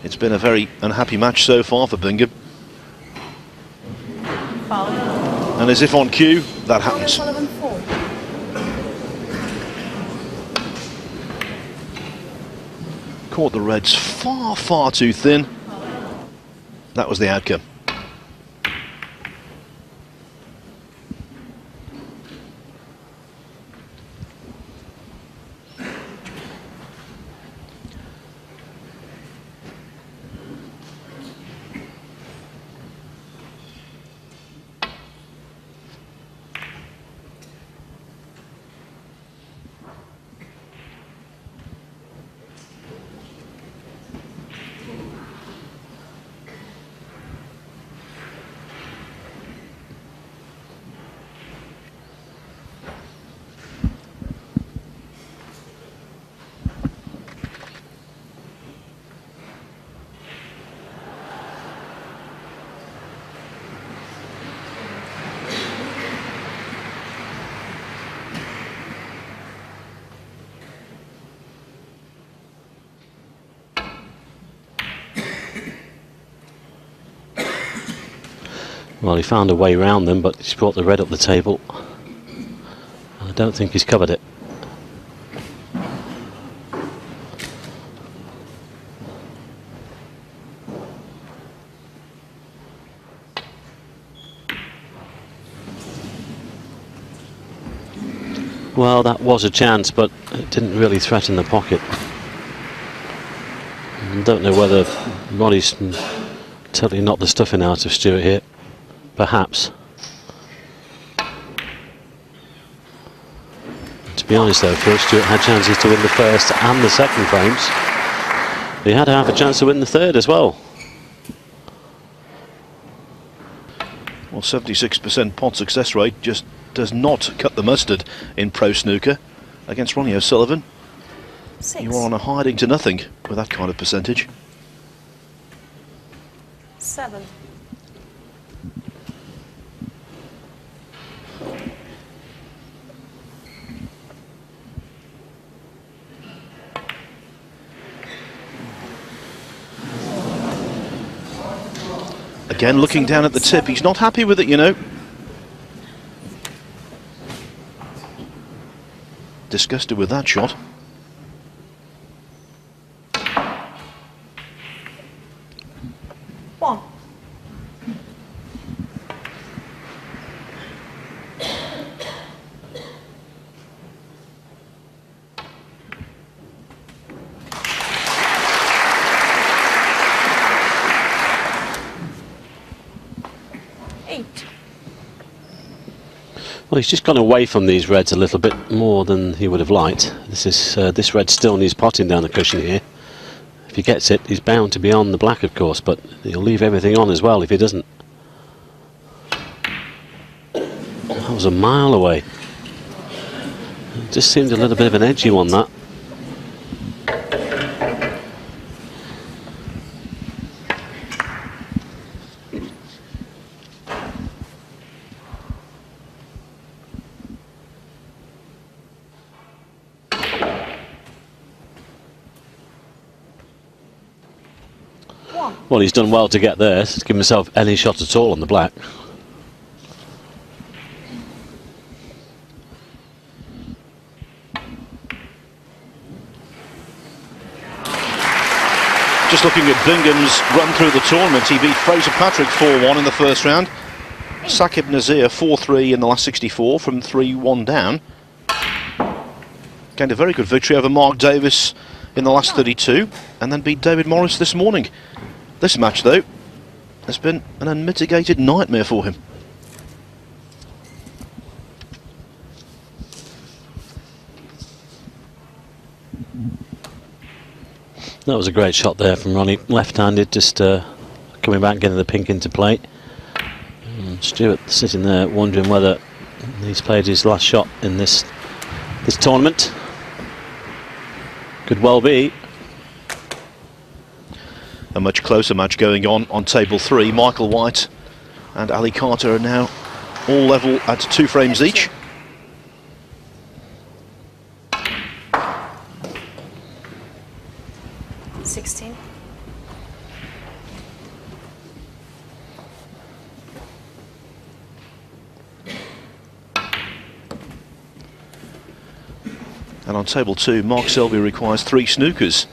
It's been a very unhappy match so far for Bingham. Foul. And as if on cue, that happens. Caught the Reds far, far too thin. That was the outcome. Well, he found a way round them, but he's brought the red up the table. I don't think he's covered it. Well, that was a chance, but it didn't really threaten the pocket. I don't know whether Ronnie's totally knocked the stuffing out of Stuart here. Perhaps. To be honest though, Phil, Stuart had chances to win the first and the second frames. He had to have a chance to win the third as well. Well, 76% pot success rate just does not cut the mustard in pro snooker against Ronnie O'Sullivan. 6. You are on a hiding to nothing with that kind of percentage. 7. Again, looking down at the tip, he's not happy with it, you know. Disgusted with that shot. One. Well, he's just gone away from these reds a little bit more than he would have liked. This red still needs potting down the cushion here. If he gets it, he's bound to be on the black, of course, but he'll leave everything on as well if he doesn't. That was a mile away. It just seemed a little bit of an edgy one, that. Well, he's done well to get there, to give himself any shot at all on the black. Just looking at Bingham's run through the tournament, he beat Fraser Patrick 4-1 in the first round. Saqib Nazir 4-3 in the last 64 from 3-1 down. Gained a very good victory over Mark Davis in the last 32, and then beat David Morris this morning. This match, though, has been an unmitigated nightmare for him. That was a great shot there from Ronnie, left-handed, just coming back, getting the pink into play. And Stuart sitting there wondering whether he's played his last shot in this tournament. Could well be. A much closer match going on table 3. Michael White and Ali Carter are now all level at 2 frames each. And on table 2, Mark Selby requires 3 snookers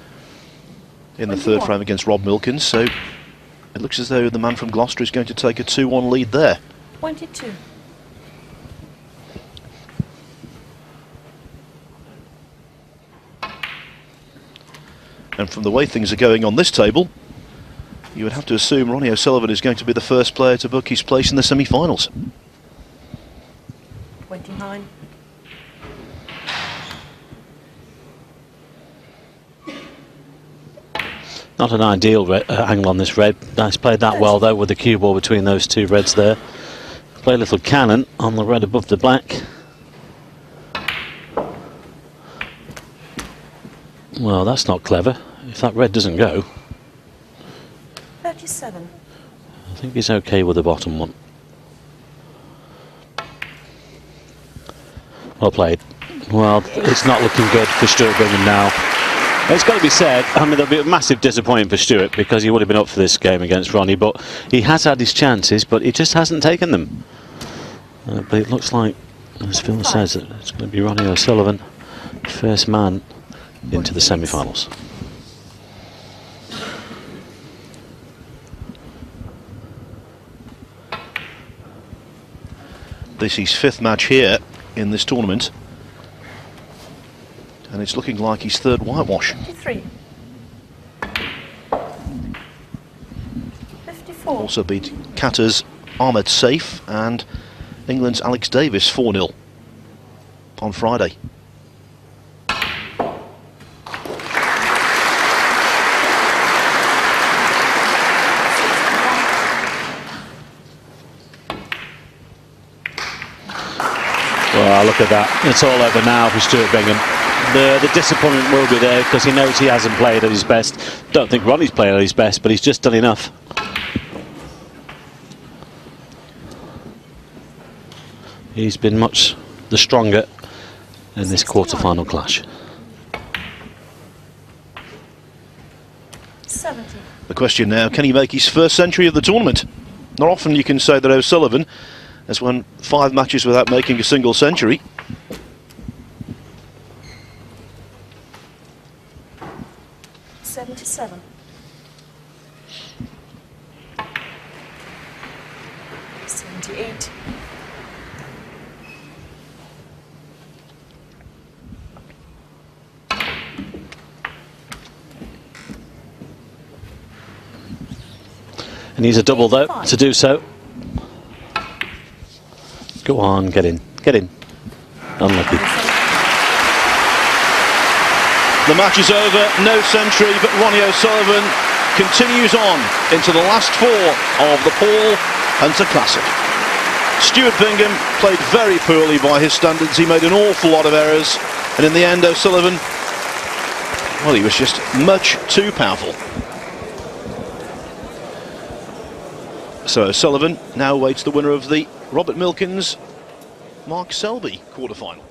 in the third frame against Rob Milkins, so it looks as though the man from Gloucester is going to take a 2-1 lead there. 22. And from the way things are going on this table, you would have to assume Ronnie O'Sullivan is going to be the first player to book his place in the semi-finals. 29. Not an ideal angle on this red. Nice played that well though, with the cue ball between those two reds there. Play a little cannon on the red above the black. Well, that's not clever. If that red doesn't go, 37. I think he's okay with the bottom one. Well played. Well, it's not looking good for Stuart Bingham now. It's got to be said, I mean, there'll be a massive disappointment for Stuart because he would have been up for this game against Ronnie, but he has had his chances, but he just hasn't taken them. But it looks like, as Phil says, that it's going to be Ronnie O'Sullivan, first man into the semi-finals. This is his 5th match here in this tournament, and it's looking like his 3rd whitewash. 53. 54. Also beat Qatar's Ahmed Saif and England's Alex Davis 4-0 on Friday. Well, look at that. It's all over now for Stuart Bingham. The disappointment will be there because he knows he hasn't played at his best. Don't think Ronnie's played at his best, but he's just done enough. He's been much the stronger in this quarter-final clash. 70. The question now, can he make his 1st century of the tournament? Not often you can say that O'Sullivan has won 5 matches without making a single century. $77. 78. And he's a double though to do so. Go on, get in, get in. Unlucky. The match is over, no century, but Ronnie O'Sullivan continues on into the last 4 of the Paul Hunter Classic. Stuart Bingham played very poorly by his standards. He made an awful lot of errors, and in the end O'Sullivan, well, he was just much too powerful. So O'Sullivan now awaits the winner of the Robert Milkins Mark Selby quarter-final.